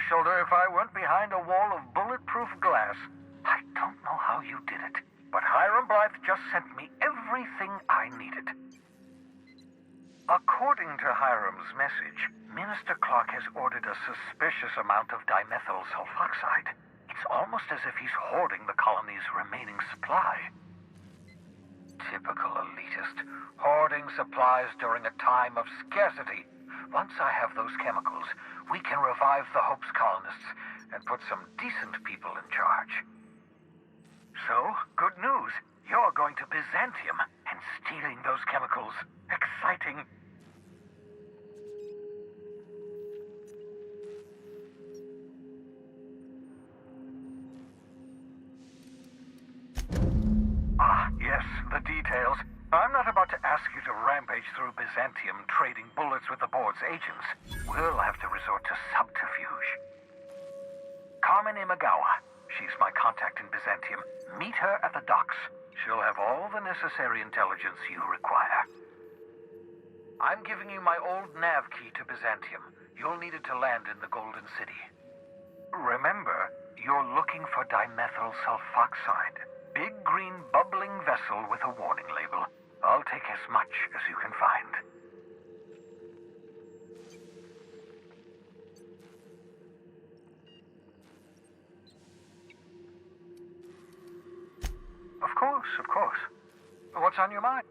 shoulder if I weren't behind a wall of bulletproof glass. I don't know how you did it, but Hiram Blythe just sent me everything I needed. According to Hiram's message, Minister Clark has ordered a suspicious amount of dimethyl sulfoxide. It's almost as if he's hoarding the colony's remaining supply. Typical elitist, hoarding supplies during a time of scarcity. Once I have those chemicals, we can revive the Hope's colonists and put some decent people in charge. So, good news. You're going to Byzantium and stealing those chemicals. Exciting. Ah, yes, the details. I'm not about to ask you to rampage through Byzantium trading bullets with the board's agents. We'll have to resort to subterfuge. Carmen Imagawa. She's my contact in Byzantium. Meet her at the docks. She'll have all the necessary intelligence you require. I'm giving you my old nav key to Byzantium. You'll need it to land in the Golden City. Remember, you're looking for dimethyl sulfoxide. Big green bubbling vessel with a warning label. I'll take as much as you can find. Of course, of course. What's on your mind?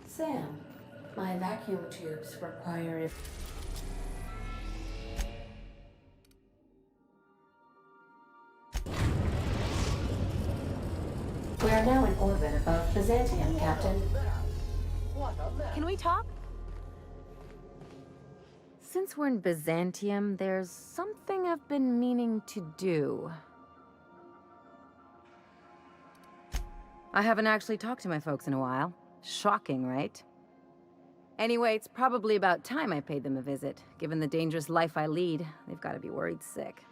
Sam, my vacuum tubes require... We are now in orbit above Byzantium, Captain. Can we talk? Since we're in Byzantium, there's something I've been meaning to do. I haven't actually talked to my folks in a while. Shocking, right? Anyway, it's probably about time I paid them a visit. Given the dangerous life I lead, they've got to be worried sick.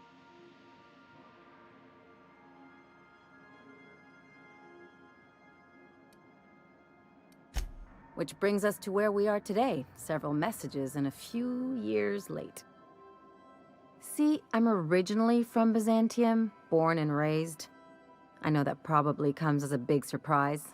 Which brings us to where we are today, several messages and a few years late. See, I'm originally from Byzantium, born and raised. I know that probably comes as a big surprise.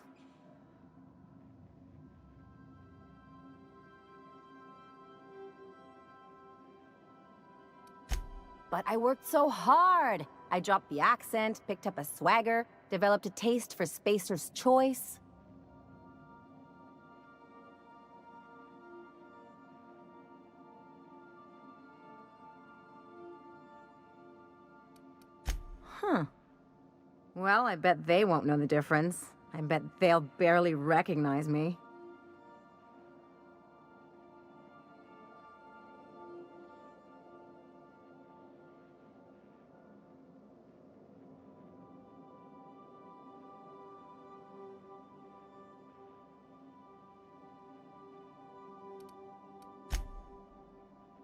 But I worked so hard! I dropped the accent, picked up a swagger, developed a taste for Spacer's Choice. Huh. Well, I bet they won't know the difference. I bet they'll barely recognize me.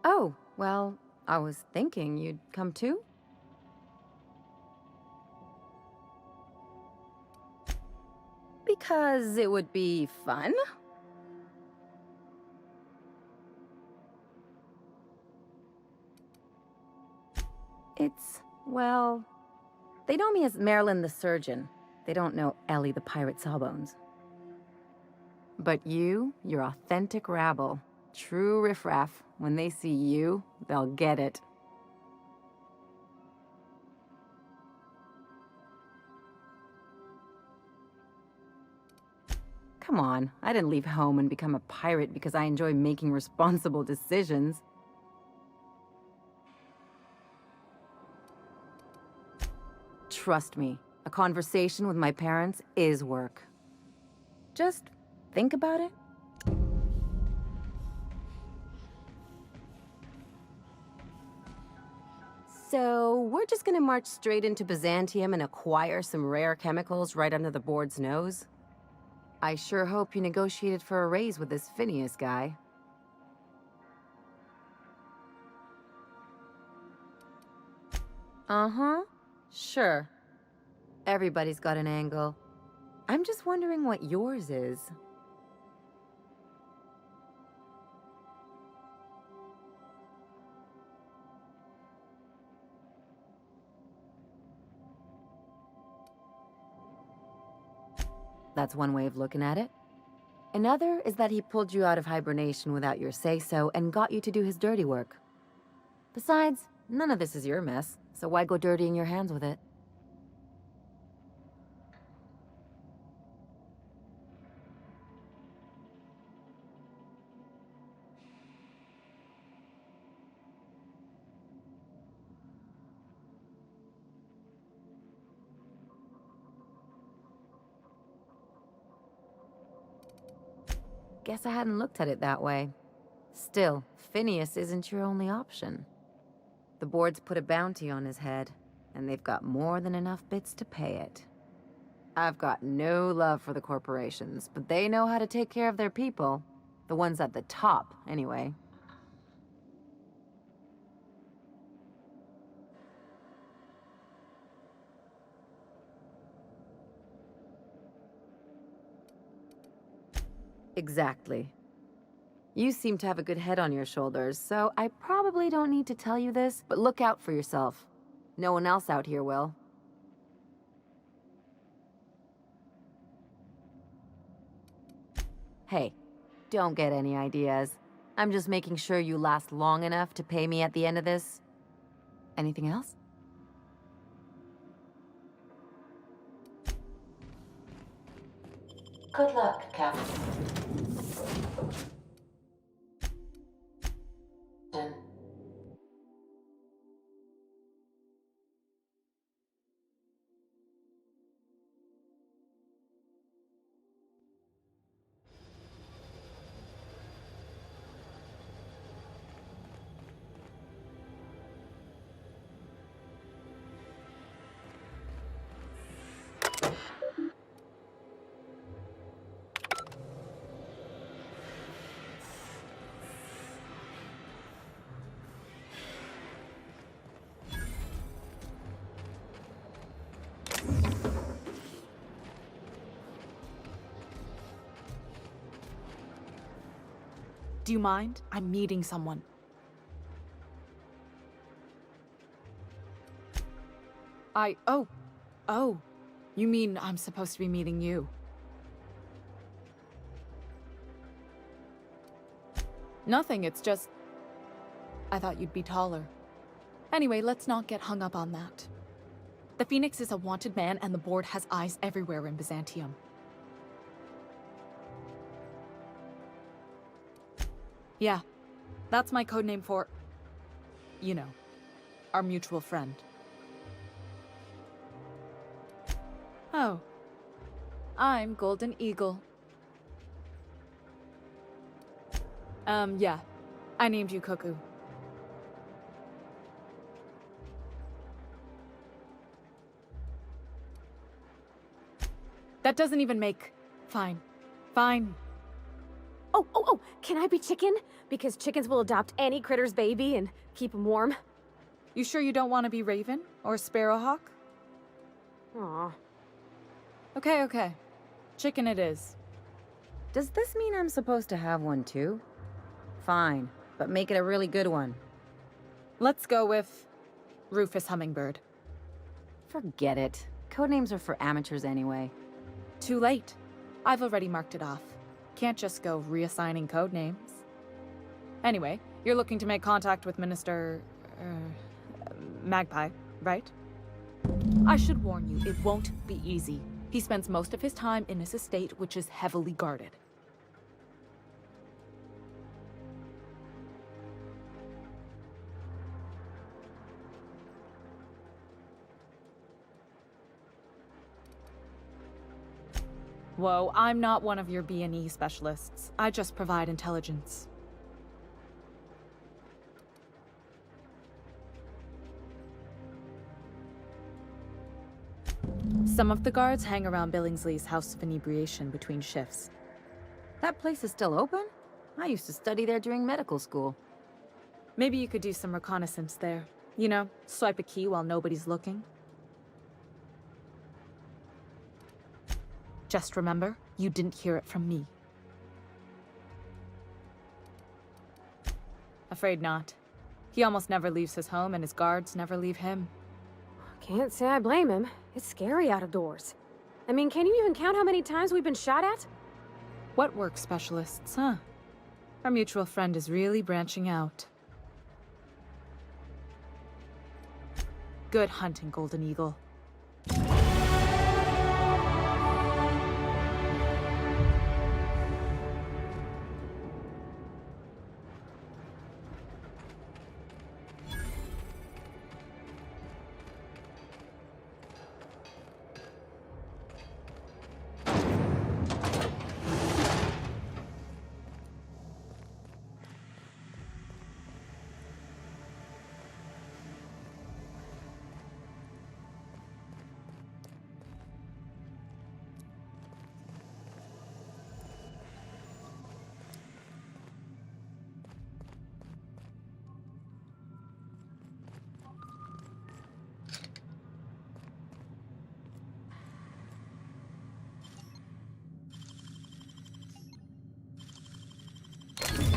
Oh, well, I was thinking you'd come too? Because it would be fun? It's, well, they know me as Marilyn the Surgeon. They don't know Ellie the pirate Sawbones. But you're authentic rabble. True riffraff. When they see you, they'll get it. Come on, I didn't leave home and become a pirate because I enjoy making responsible decisions. Trust me, a conversation with my parents is work. Just think about it. So, we're just gonna march straight into Byzantium and acquire some rare chemicals right under the board's nose? I sure hope you negotiated for a raise with this Phineas guy. Uh-huh. Sure. Everybody's got an angle. I'm just wondering what yours is. That's one way of looking at it. Another is that he pulled you out of hibernation without your say-so and got you to do his dirty work. Besides, none of this is your mess, so why go dirtying your hands with it? Guess I hadn't looked at it that way. Still, Phineas isn't your only option. The board's put a bounty on his head, and they've got more than enough bits to pay it. I've got no love for the corporations, but they know how to take care of their people. The ones at the top, anyway. Exactly. You seem to have a good head on your shoulders, so I probably don't need to tell you this, but look out for yourself. No one else out here will. Hey, don't get any ideas. I'm just making sure you last long enough to pay me at the end of this. Anything else? Good luck, Captain. Do you mind? I'm meeting someone. Oh. You mean I'm supposed to be meeting you? Nothing, it's just... I thought you'd be taller. Anyway, let's not get hung up on that. The Phoenix is a wanted man, and the board has eyes everywhere in Byzantium. Yeah, that's my codename for... you know, our mutual friend. Oh. I'm Golden Eagle. Yeah. I named you Cuckoo. That doesn't even make... Fine. Fine. Oh, can I be chicken? Because chickens will adopt any critter's baby and keep him warm. You sure you don't want to be Raven? Or Sparrowhawk? Aw. Okay. Chicken it is. Does this mean I'm supposed to have one too? Fine, but make it a really good one. Let's go with... Rufus Hummingbird. Forget it. codenames are for amateurs anyway. Too late. I've already marked it off. Can't just go reassigning codenames. Anyway, you're looking to make contact with Minister... Magpie, right? I should warn you, it won't be easy. He spends most of his time in his estate, which is heavily guarded. Whoa, I'm not one of your B&E specialists. I just provide intelligence. Some of the guards hang around Billingsley's House of Inebriation between shifts. That place is still open? I used to study there during medical school. Maybe you could do some reconnaissance there. You know, swipe a key while nobody's looking. Just remember, you didn't hear it from me. Afraid not. He almost never leaves his home, and his guards never leave him. Can't say I blame him. It's scary out of doors. I mean, can you even count how many times we've been shot at? What work specialists, huh? Our mutual friend is really branching out. Good hunting, Golden Eagle.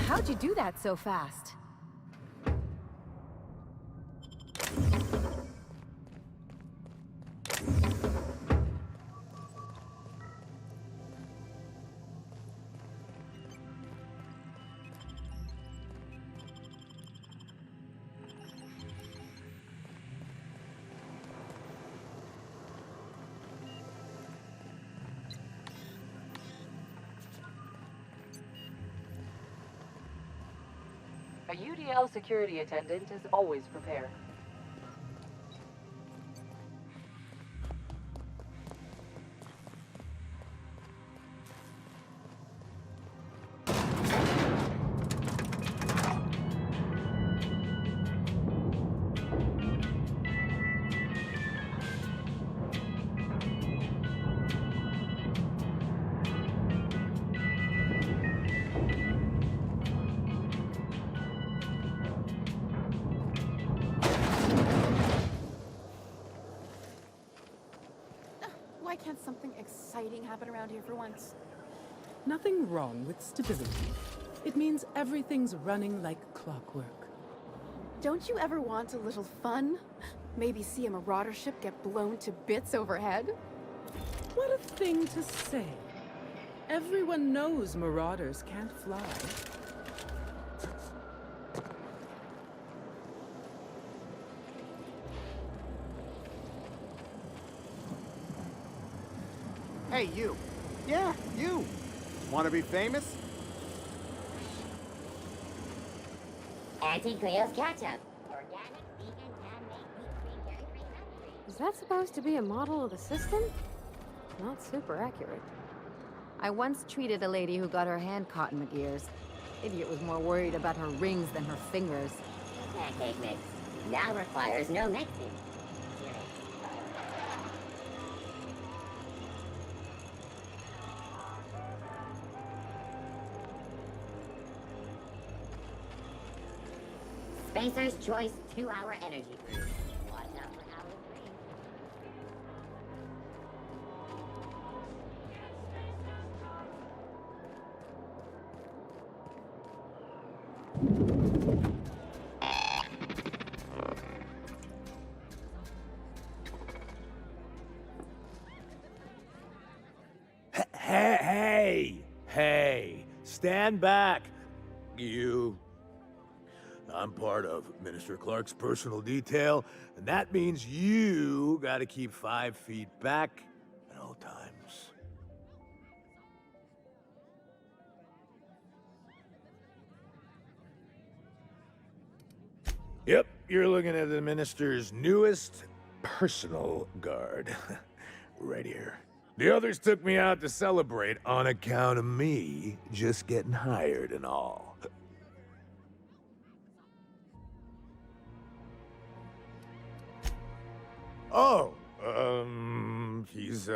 How'd you do that so fast? A UDL security attendant is always prepared. Why can't something exciting happen around here for once? Nothing wrong with stability. It means everything's running like clockwork. Don't you ever want a little fun? Maybe see a marauder ship get blown to bits overhead? What a thing to say. Everyone knows marauders can't fly. Hey, you. Yeah, you. Want to be famous? Anti-Creo's ketchup. Organic, vegan, handmade, wheat-free, dairy-free, nut-free. Is that supposed to be a model of the system? Not super accurate. I once treated a lady who got her hand caught in the gears. Idiot was more worried about her rings than her fingers. Pancake mix. Now requires no mixing. Spacer's Choice 2-hour energy cruise. Watch out for hour 3. Stand back, you. I'm part of Minister Clark's personal detail, and that means you gotta keep 5 feet back at all times. Yep, you're looking at the Minister's newest personal guard. Right here. The others took me out to celebrate on account of me just getting hired and all. Oh, he's,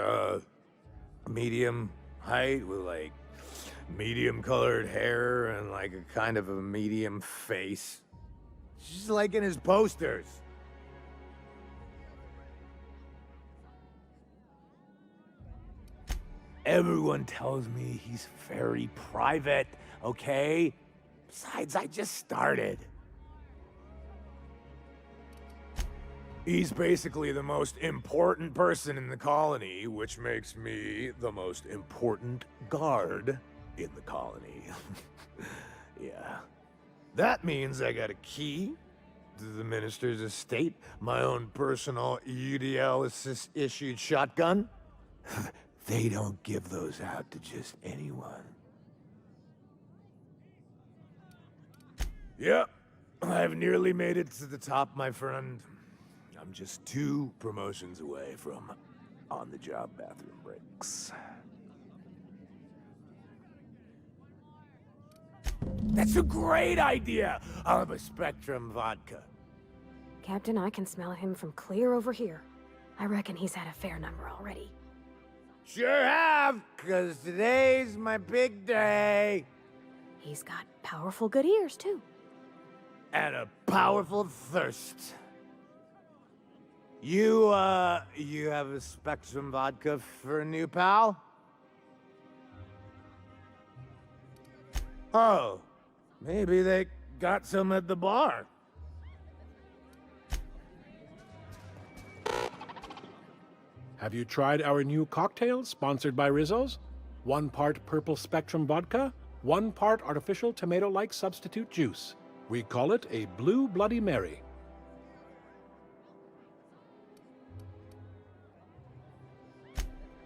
medium height with, like, medium colored hair and, like, a kind of a medium face. Just like in his posters. Everyone tells me he's very private, okay? Besides, I just started. He's basically the most important person in the colony, which makes me the most important guard in the colony. Yeah. That means I got a key to the minister's estate, my own personal UDL-issued shotgun. They don't give those out to just anyone. Yep, I've nearly made it to the top, my friend. I'm just 2 promotions away from on-the-job bathroom breaks. That's a great idea! I'll have a Spectrum vodka. Captain, I can smell him from clear over here. I reckon he's had a fair number already. Sure have, 'cause today's my big day. He's got powerful good ears, too. And a powerful thirst. You have a Spectrum vodka for a new pal? Oh, maybe they got some at the bar. Have you tried our new cocktail sponsored by Rizzo's? 1 part purple Spectrum vodka, 1 part artificial tomato-like substitute juice. We call it a Blue Bloody Mary.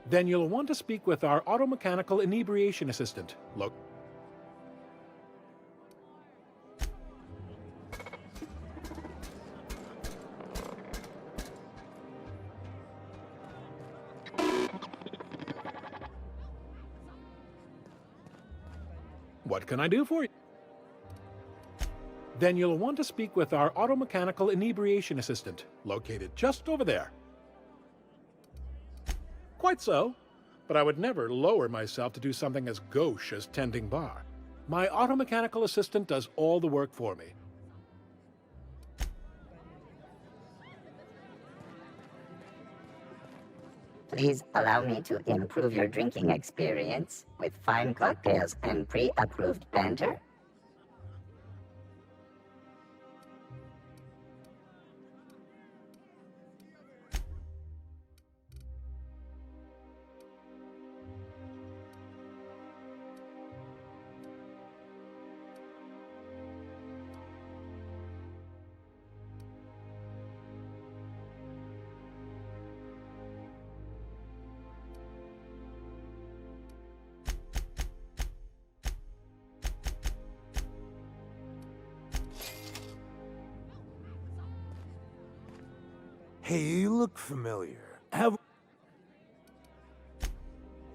Then you'll want to speak with our automechanical inebriation assistant. Look. What can I do for you? Then you'll want to speak with our automechanical inebriation assistant, located just over there. Quite so, but I would never lower myself to do something as gauche as tending bar. My automechanical assistant does all the work for me. Please allow me to improve your drinking experience with fine cocktails and pre-approved banter. Hey, you look familiar.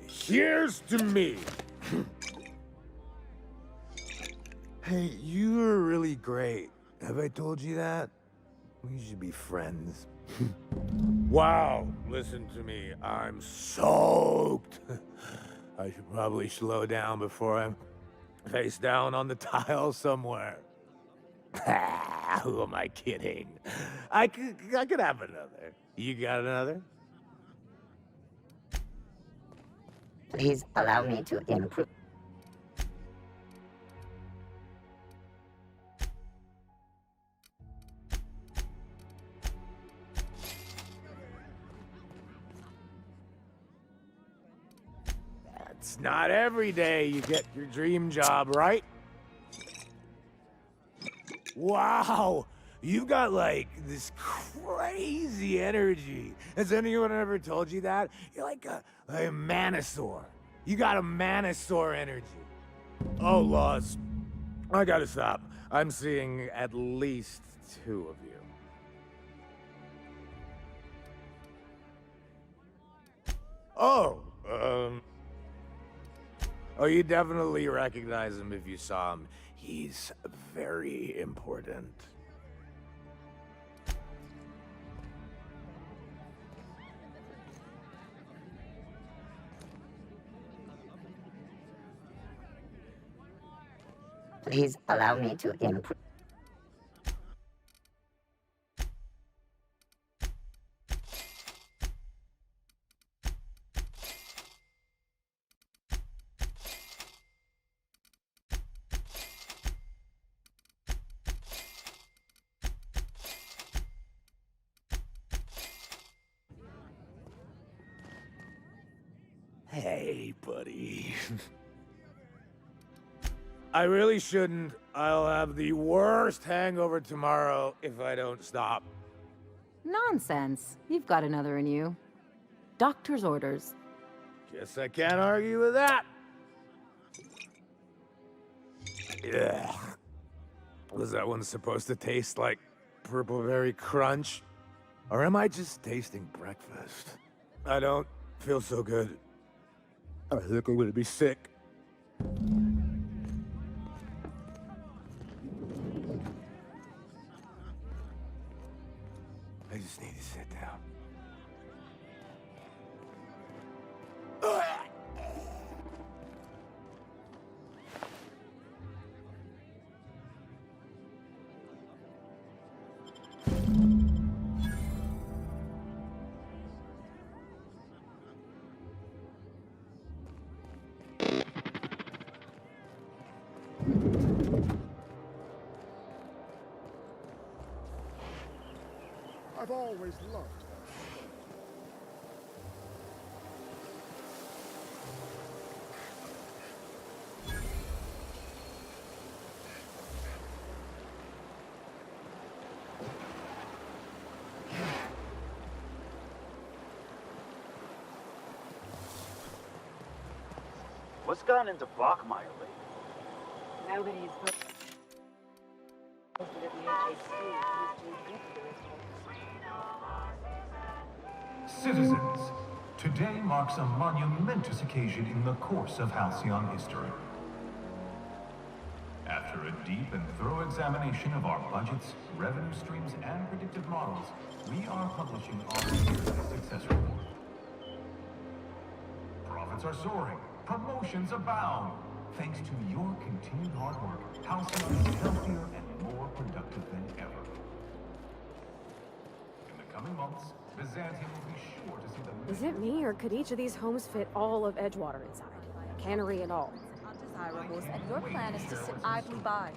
Here's to me. Hey, you were really great. Have I told you that? We should be friends. Wow, listen to me. I'm soaked. I should probably slow down before I'm face down on the tile somewhere. Who am I kidding? I could have another. You got another? Please allow me to improve. That's It's not every day you get your dream job, right? Wow! You've got, like, this crazy energy. Has anyone ever told you that? You're like a manosaur. You got a manosaur energy. Oh, laws. I gotta stop. I'm seeing at least 2 of you. Oh, oh, you definitely recognize him if you saw him. He's very important. Please allow me to improve. Hey, buddy. I really shouldn't. I'll have the worst hangover tomorrow if I don't stop. Nonsense. You've got another in you. Doctor's orders. Guess I can't argue with that. Yeah. Was that one supposed to taste like purple berry crunch? Or am I just tasting breakfast? I don't feel so good. I think I'm gonna be sick. I just need to sit down. I've always loved her. What's gotten into Bachmeyer lately? Now that he's posted at the HHC, he's too good for his Citizens, today marks a monumentous occasion in the course of Halcyon history. After a deep and thorough examination of our budgets, revenue streams, and predictive models, we are publishing our yearly success report. Profits are soaring, promotions abound. Thanks to your continued hard work, Halcyon is healthier and more productive than ever. In the coming months, Byzantium will be sure to see the... Is it me, or could each of these homes fit all of Edgewater inside? Cannery and all. Undesirables, and your plan is to sit idly by.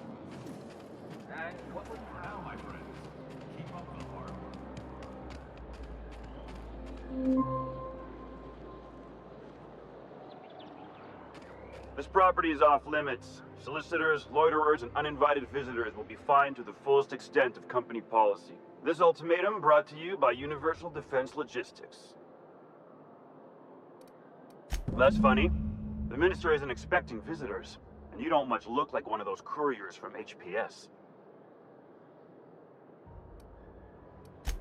And what would now, my friends? Keep up the hard work. This property is off limits. Solicitors, loiterers, and uninvited visitors will be fined to the fullest extent of company policy. This ultimatum brought to you by Universal Defense Logistics. That's funny. The minister isn't expecting visitors, and you don't much look like one of those couriers from HPS.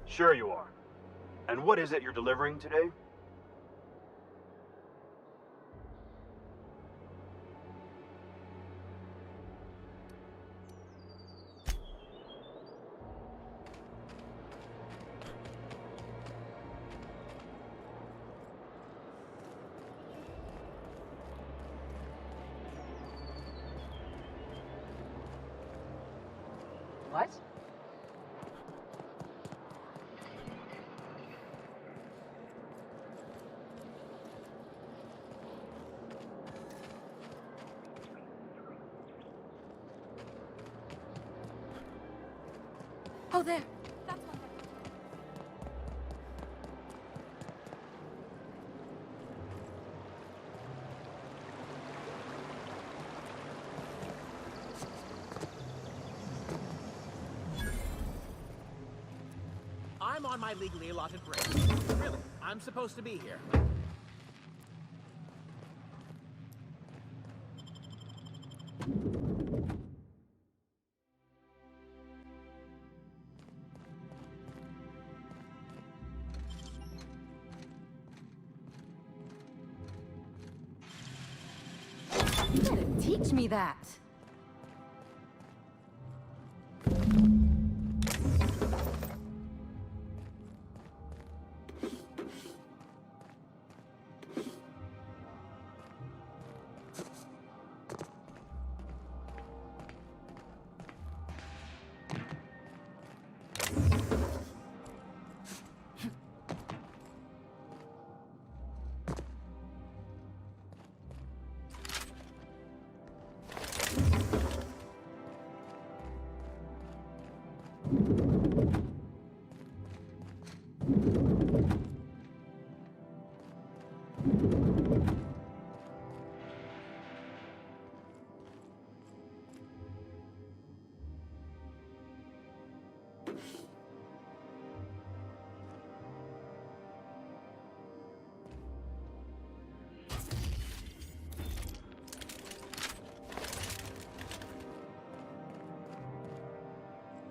Sure you are. And what is it you're delivering today? What? Oh, there. I'm on my legally allotted break. Really, I'm supposed to be here. You gotta teach me that.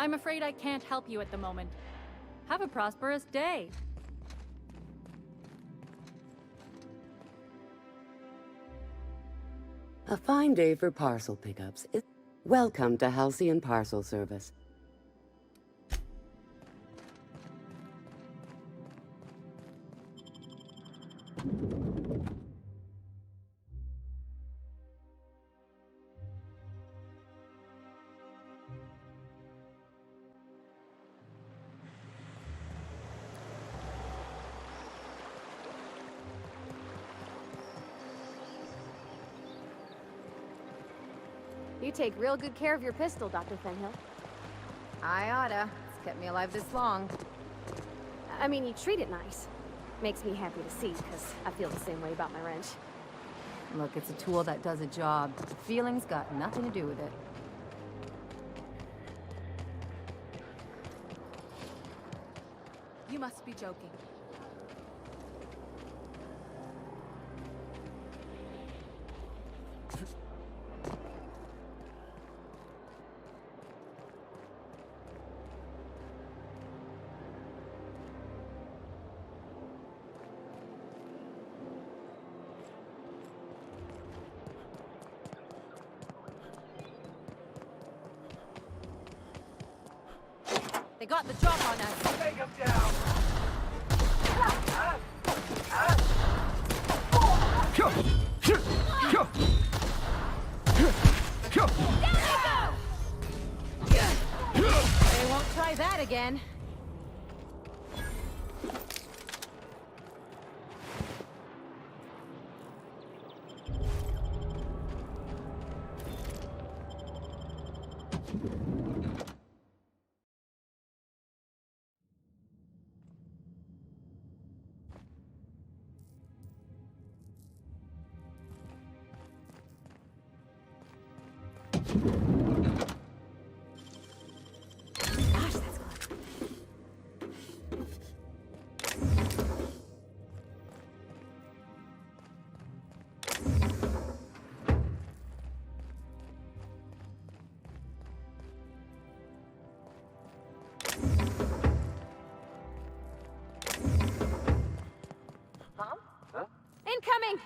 I'm afraid I can't help you at the moment. Have a prosperous day. A fine day for parcel pickups. Welcome to Halcyon Parcel Service. You take real good care of your pistol, Dr. Fenhill. I oughta. It's kept me alive this long. I mean, you treat it nice. Makes me happy to see, because I feel the same way about my wrench. Look, it's a tool that does a job. Feelings got nothing to do with it. You must be joking. They got the drop on us. Take him down. They won't try that again. Incoming!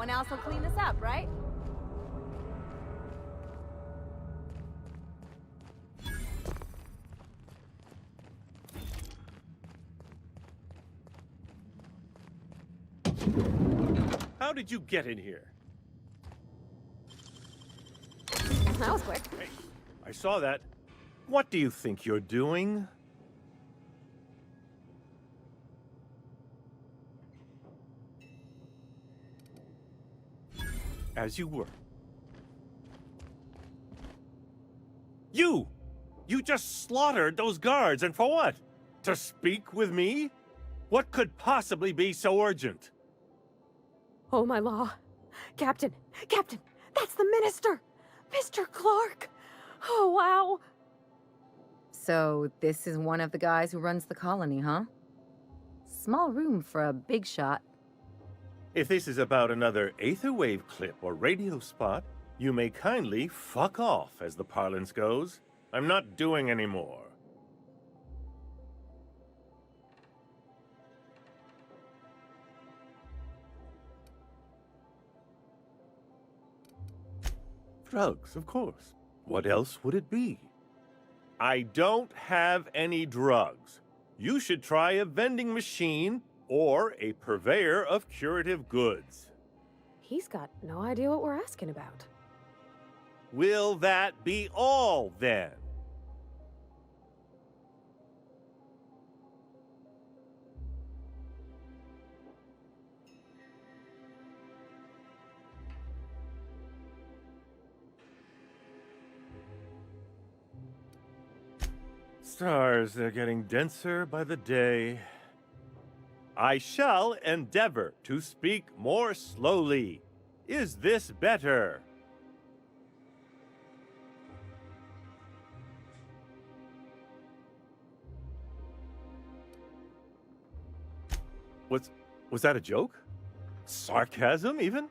Someone else will clean this up, right? How did you get in here? That was quick. Hey, I saw that. What do you think you're doing? As you were. You! You just slaughtered those guards, and for what? To speak with me? What could possibly be so urgent? Oh, my law. Captain! Captain! That's the minister! Mr. Clark! Oh, wow! So, this is one of the guys who runs the colony, huh? Small room for a big shot. If this is about another Aetherwave clip or radio spot, you may kindly fuck off, as the parlance goes. I'm not doing any more. Drugs, of course. What else would it be? I don't have any drugs. You should try a vending machine or a purveyor of curative goods. He's got no idea what we're asking about. Will that be all, then? Stars, they're getting denser by the day. I shall endeavor to speak more slowly. Is this better? Was that a joke? Sarcasm, even?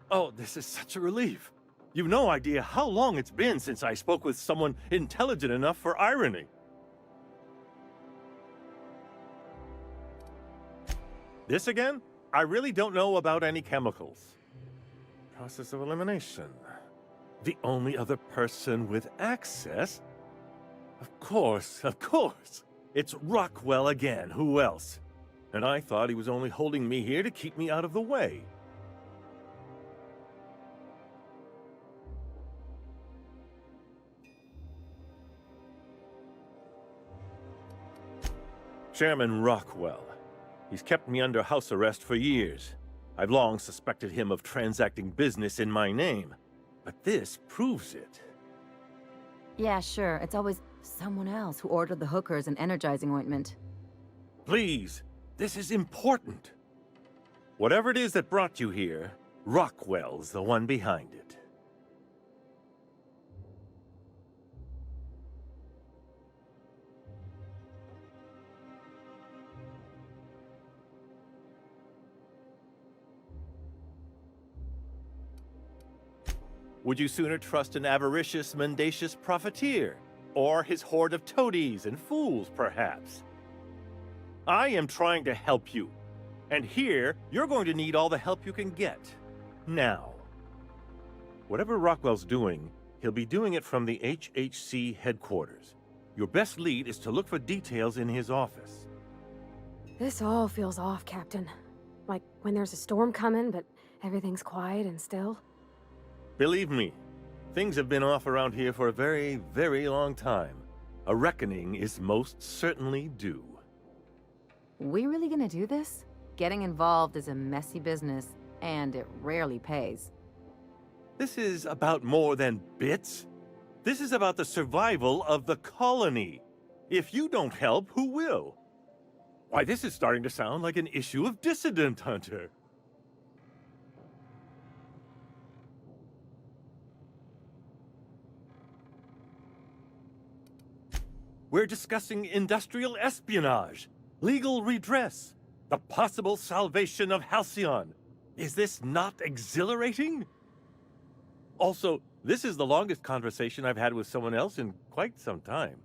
Oh, this is such a relief. You've no idea how long it's been since I spoke with someone intelligent enough for irony. This again? I really don't know about any chemicals. Process of elimination. The only other person with access? Of course. It's Rockwell again. Who else? And I thought he was only holding me here to keep me out of the way. Chairman Rockwell. He's kept me under house arrest for years. I've long suspected him of transacting business in my name, but this proves it. Yeah, sure. It's always someone else who ordered the hookers and energizing ointment. Please, this is important. Whatever it is that brought you here, Rockwell's the one behind it. Would you sooner trust an avaricious, mendacious profiteer? Or his horde of toadies and fools, perhaps? I am trying to help you. And here, you're going to need all the help you can get. Now. Whatever Rockwell's doing, he'll be doing it from the HHC headquarters. Your best lead is to look for details in his office. This all feels off, Captain. Like when there's a storm coming, but everything's quiet and still. Believe me, things have been off around here for a very, very long time. A reckoning is most certainly due. We really gonna do this? Getting involved is a messy business, and it rarely pays. This is about more than bits. This is about the survival of the colony. If you don't help, who will? Why, this is starting to sound like an issue of Dissident Hunter. We're discussing industrial espionage, legal redress, the possible salvation of Halcyon. Is this not exhilarating? Also, this is the longest conversation I've had with someone else in quite some time.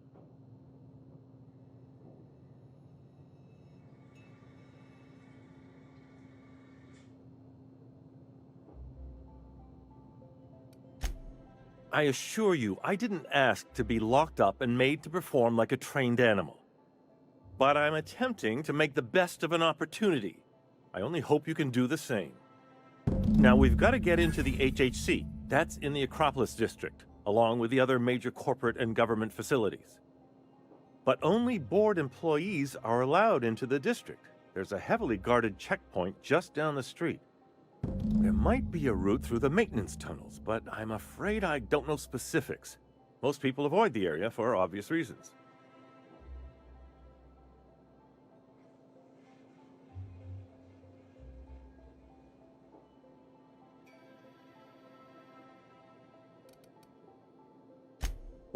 I assure you, I didn't ask to be locked up and made to perform like a trained animal. But I'm attempting to make the best of an opportunity. I only hope you can do the same. Now, we've got to get into the HHC. That's in the Acropolis district, along with the other major corporate and government facilities. But only board employees are allowed into the district. There's a heavily guarded checkpoint just down the street. There might be a route through the maintenance tunnels, but I'm afraid I don't know specifics. Most people avoid the area for obvious reasons.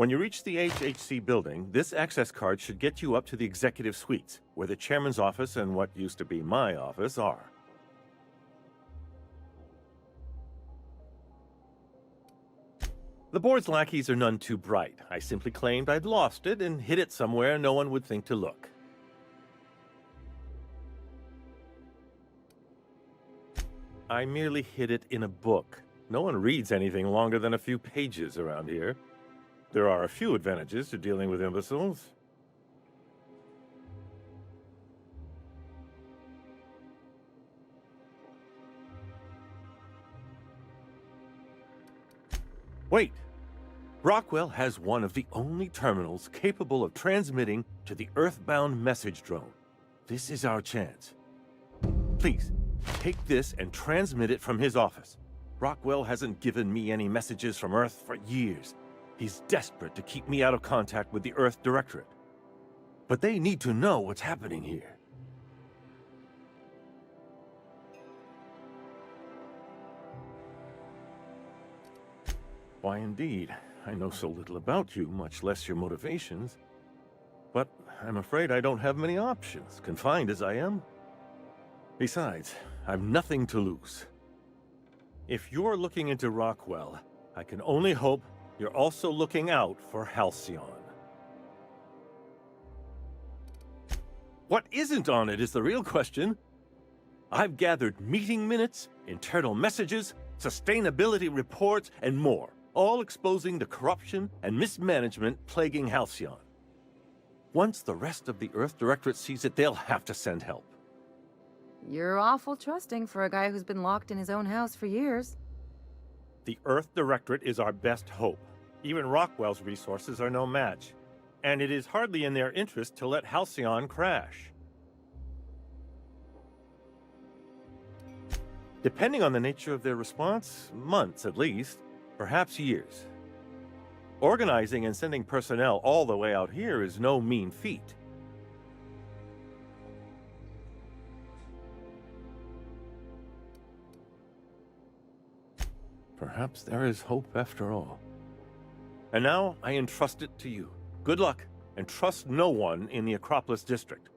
When you reach the HHC building, this access card should get you up to the executive suites, where the chairman's office and what used to be my office are. The board's lackeys are none too bright. I simply claimed I'd lost it and hid it somewhere no one would think to look. I merely hid it in a book. No one reads anything longer than a few pages around here. There are a few advantages to dealing with imbeciles. Wait! Rockwell has one of the only terminals capable of transmitting to the Earthbound message drone. This is our chance. Please, take this and transmit it from his office. Rockwell hasn't given me any messages from Earth for years. He's desperate to keep me out of contact with the Earth Directorate. But they need to know what's happening here. Why, indeed. I know so little about you, much less your motivations. But I'm afraid I don't have many options, confined as I am. Besides, I've nothing to lose. If you're looking into Rockwell, I can only hope you're also looking out for Halcyon. What isn't on it is the real question. I've gathered meeting minutes, internal messages, sustainability reports, and more, all exposing the corruption and mismanagement plaguing Halcyon. Once the rest of the Earth Directorate sees it, they'll have to send help. You're awful trusting for a guy who's been locked in his own house for years. The Earth Directorate is our best hope. Even Rockwell's resources are no match. And it is hardly in their interest to let Halcyon crash. Depending on the nature of their response, months at least, perhaps years. Organizing and sending personnel all the way out here is no mean feat. Perhaps there is hope after all. And now I entrust it to you. Good luck, and trust no one in the Acropolis district.